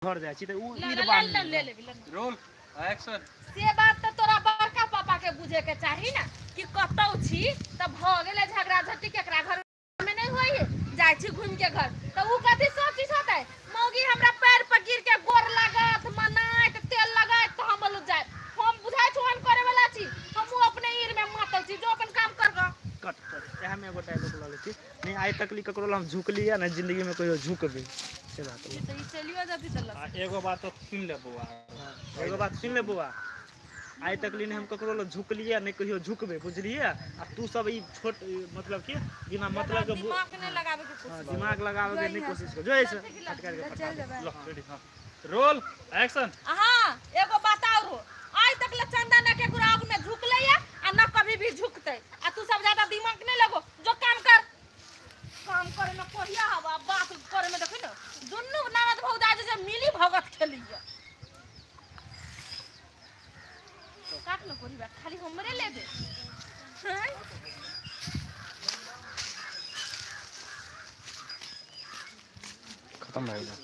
घर जाय छी त उ ईर ले बान ले ले रोल एक्शन। से बात तो तोरा बड़का पापा के बुझे के चाही ना कि कतौ छी त भ गेले झगड़ा झट्टी केकरा घर में नहीं होई जाय छी घूम के घर त उ कथि सोची होतै मौगी हमरा पैर पर गिर के गोर लागत मनाइत तेल लगाइत त हम बोलू जाय हम बुझाय छु हम करे वाला छी हम अपने ईर में मातल छी जो अपन काम कर ग कट कर एहा में एगो डायलॉग ल ले छी नहीं आइ तक ली ककरो हम झुकलिया ना जिंदगी में कहियो झुकबे से बात ई त ई चलियो जति दलक एगो बात तो सुन ले बुआ। एगो बात सुन ले बुआ आइ तक ली हम ककरो ल झुकलिया नहीं कहियो झुकबे बुझलिए आ तू सब ई छोट मतलब कि बिना मतलब के दिमाग नहीं लगावे के कोशिश दिमाग लगावे के नहीं कोशिश कर जो ऐसे फटकार के चल फटा जा लो रेडी हां रोल एक्शन। हां एगो बताओ आज तक ले चंदा न के गुराग में झुकले या आ न कभी भी झुकते आ तू सब ज्यादा दिमाग नहीं लगो जो काम कर काम करे में कोरिया हवा बात करे में देखो न दुन्नु ननद भौजाई जे मिली भगत खेलिए तो काट न कोरी बात खाली हमरे ले दे खत्म हो गया।